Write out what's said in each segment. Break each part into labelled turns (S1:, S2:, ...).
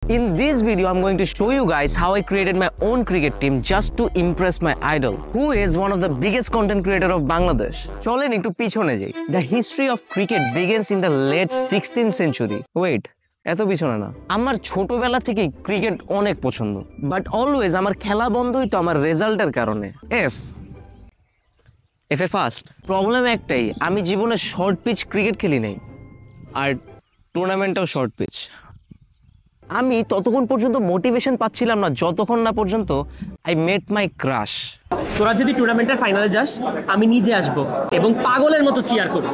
S1: In this video, I'm going to show you guys how I created my own cricket team just to impress my idol, who is one of the biggest content creator of Bangladesh. চলেন একটু পিছনে যাই। The history of cricket begins in the late 16th century. Wait, এত পিছনে না। আমার ছোটবেলা থেকেই ক্রিকেট অনেক পছন্দ, বাট অলওয়েজ আমার খেলা বন্ধ হইতো আমার রেজাল্টের কারণে। এফ এ ফার্স্ট প্রবলেম একটাই, আমি জীবনে শর্ট পিচ ক্রিকেট খেলি নাই, আর টুর্নামেন্টটাও শর্ট পিচ। আমি ততক্ষণ পর্যন্ত মোটিভেশন পাচ্ছিলাম না যতক্ষণ না পর্যন্ত আই মেট মাই ক্রাশ।
S2: তোরা যদি টুর্নামেন্টের ফাইনালে যাস, আমি নিজে আসব এবং পাগলের মতো চিয়ার করব।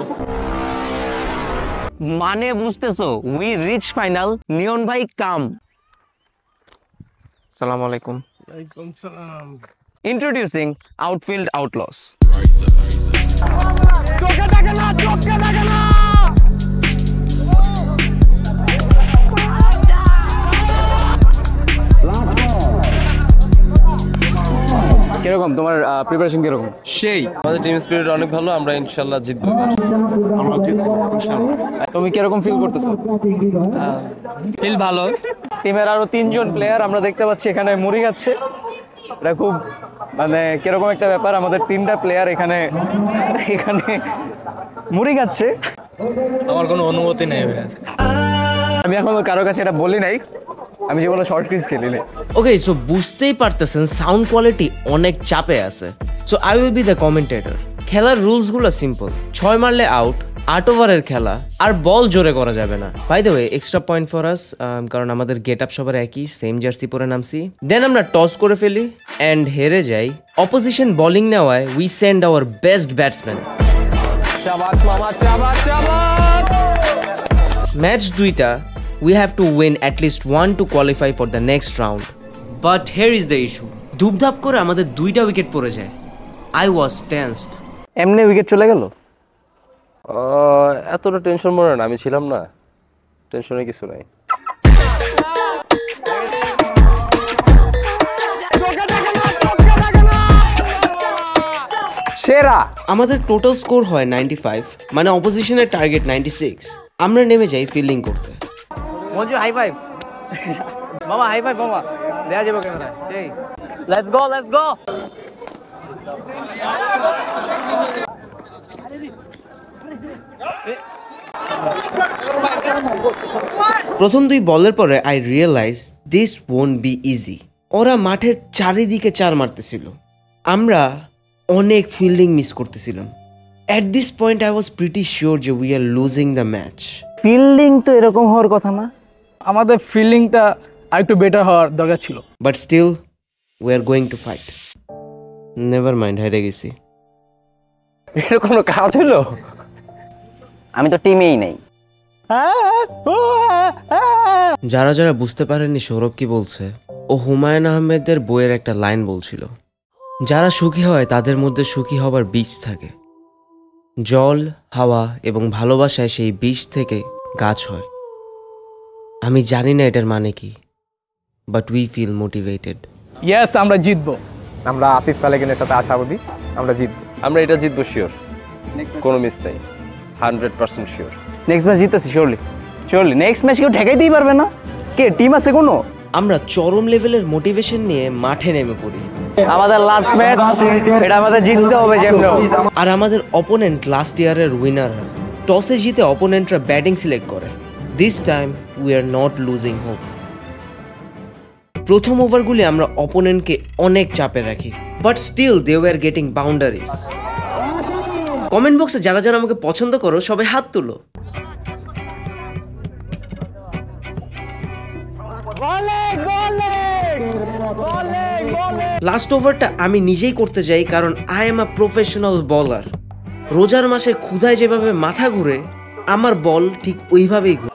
S1: মানে বুঝতেছো? We reach final. নিয়ন ভাই কাম। আসসালামু আলাইকুম।
S3: ওয়ালাইকুম সালাম।
S1: Introducing outfield outlaws.
S3: চোখে দেখে না, চোখে দেখে না।
S1: কিরকম তোমার প্রিপারেশন কিরকম?
S4: সেই আমাদের টিম স্পিরিট অনেক ভালো, আমরা ইনশাআল্লাহ জিতবো।
S3: আমরা জিতবো ইনশাআল্লাহ।
S1: তুমি কিরকম ফিল করতেছো?
S4: ফিল ভালো।
S1: টিমের আরো 3 জন প্লেয়ার আমরা দেখতে পাচ্ছি এখানে মুড়ি খাচ্ছে। এটা খুব মানে কিরকম একটা ব্যাপার, আমাদের 3টা প্লেয়ার এখানে মুড়ি খাচ্ছে।
S4: আমার কোনো অনুমতি নেই ভাই।
S1: আমি এখনো কারো কাছে এটা বলি নাই, আমি জীবনে শর্ট ক্রিজ খেলি নাই।
S5: ওকে, সো বুঝতেই পারতেছেন সাউন্ড কোয়ালিটি অনেক চাপে আছে। So I will be the commentator. খেলার রুলসগুলো সিম্পল, 6 মারলে আউট, 8 ওভারের খেলা, আর বল জোরে করা যাবে না। By the way, extra point for us, কারণ আমাদের গেট আপ সবার একই, সেম জার্সি পরে নামছি। দেন আমরা টস করে ফেলি অ্যান্ড হেরে যাই। অপোজিশন বোলিং নেওয়ায় we send our best batsman. Match 2টা we have to win at least 1 to qualify for the next round. But here is the issue. ধুপধাপ করে আমাদের 2টা উইকেট পড়ে যায়। I was tensed.
S1: এমনি উইকেট চলে গেল?
S4: এতটা টেনশন মনে না, আমি ছিলাম না, টেনশনে কিছু নাই।
S1: সেরা।
S5: আমাদের টোটাল স্কোর হয় 95, মানে অপোজিশনের টার্গেট 96। আমরা নেমে যাই ফিল্ডিং করতে।
S1: Manju high five. মামা হাই ফাইভ মামা, দেয়া যাবে ক্যামেরায়। সেই লেটস গো লেটস গো।
S5: প্রথম 2 বলের পরে I realise this won't be easy. ওরা মাঠের চারিদিকে 4 মারতেছিল, আমরা অনেক ফিল্ডিং মিস করতেছিলাম। At this point I was pretty sure যে we are losing the match.
S1: Fielding তো এরকম হওয়ার কথা না,
S3: আমাদের ফিল্ডিংটা আরেকটু বেটার হওয়ার দরকার ছিল।
S5: But still we are going to fight. Never mind, হেরে গেছি।
S1: এটা কোনো কাজ হলো? আমি তো টিমেই নেই।
S5: যারা যারা বুঝতে পারেননি সৌরভ কি বলছে, ও হুমায়ুন আহমেদের বইয়ের একটা লাইন বলছিল, যারা সুখী হয় তাদের মধ্যে সুখী হবার বীজ থাকে। জল, হাওয়া এবং ভালোবাসায় সেই বীজ থেকে গাছ হয়। আমি জানি না এটার মানে কি, but we feel motivated.
S3: Yes, আমরা জিতবো।
S6: আমরা আসিফ সালেকিনের সাথে আশাবাদী আমরা জিতবো।
S4: আমরা এটা জিতবো শিওর, কোনো মিস নাই, 100% শিওর।
S1: নেক্সট ম্যাচ জিততেছি শিওরলি শিওরলি। নেক্সট ম্যাচ কেউ ঠেকাইতেই পারবে না। কে টিম আছে কোনো?
S5: আমরা চরম লেভেলের মোটিভেশন নিয়ে মাঠে নেমে পড়ি।
S1: আমাদের লাস্ট ম্যাচ, এটা আমাদের জিততে হবে যেমন।
S5: আর আমাদের অপোনেন্ট লাস্ট ইয়ারের উইনার। টসে জিতে অপোনেন্টরা ব্যাটিং সিলেক্ট করে। This time we are not losing hope. প্রথম ওভারগুলি আমরা অপোনেন্টকে অনেক চাপে রাখি, but still they were getting boundaries. Comment বক্সে যারা যারা আমাকে পছন্দ করো সবাই হাত তুলো। লাস্ট ওভারটা আমি নিজেই করতে যাই, কারণ আই এম আ প্রফেশনাল বলার। রোজার মাসে ক্ষুধায় যেভাবে মাথা ঘুরে, আমার বল ঠিক ওইভাবেই ঘুরে।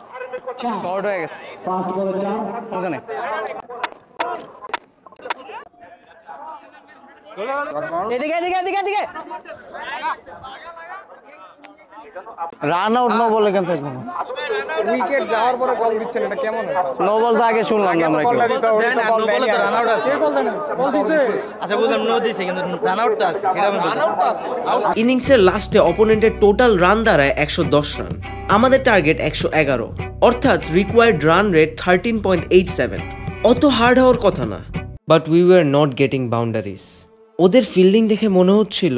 S1: শর্ট হয়ে গেছে, মজা নেই। এদিকে এদিকে এদিকে এদিকে। রান আউট নো বলে কেন থাকবো না?
S6: উইকেট যাওয়ার পরে কল দিচ্ছেন, এটা কেমন?
S1: নো বল তো আগে শুনলাম না আমরা কেউ।
S5: ইনিংসের লাস্টে অপোনেন্টের টোটাল রান দাঁড়ায় 110 রান, আমাদের টার্গেট 111, অর্থাৎ রিকোয়ার্ড রান রেট 13.87। অত হার্ড হওয়ার কথা না, but we were not getting boundaries. ওদের ফিল্ডিং দেখে মনে হচ্ছিল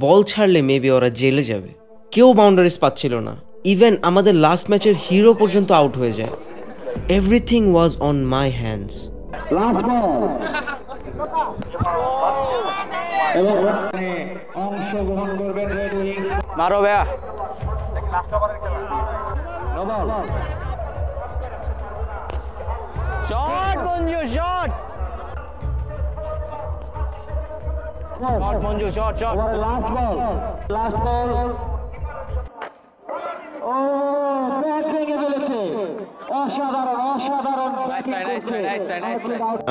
S5: বল ছাড়লে মেবি ওরা জেলে যাবে। কেউ বাউন্ডারিজ পাচ্ছিল না, ইভেন আমাদের লাস্ট ম্যাচের হিরো পর্যন্ত আউট হয়ে যায়। Everything was on my hands.
S1: মারো ভাইয়া। Shot Manju, shot shot Manju, shot shot.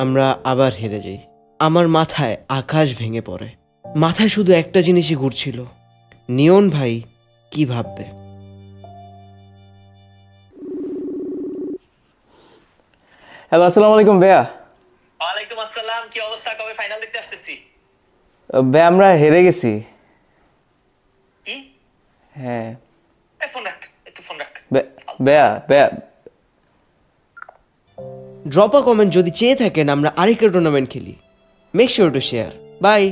S5: আমরা আবার হেরে যাই। আমার মাথায় আকাশ ভেঙে পড়ে। মাথায় শুধু একটা জিনিসই ঘুরছিল, নিয়ন ভাই কি ভাববে।
S3: হ্যালো, আসসালামু আলাইকুম ভাইয়া।
S7: ওয়ালাইকুম আসসালাম, কি অবস্থা? কবে ফাইনাল দেখতে আসতেছি?
S3: ভাইয়া আমরা হেরে গেছি।
S7: কি?
S3: হ্যাঁ
S7: ফোন রাখ, একটু ফোন রাখ।
S3: ভাইয়া ভাইয়া
S5: ড্রপ আ কমেন্ট যদি চেয়ে থাকেন আমরা আরেকটা টুর্নামেন্ট খেলি। Make sure to share. By.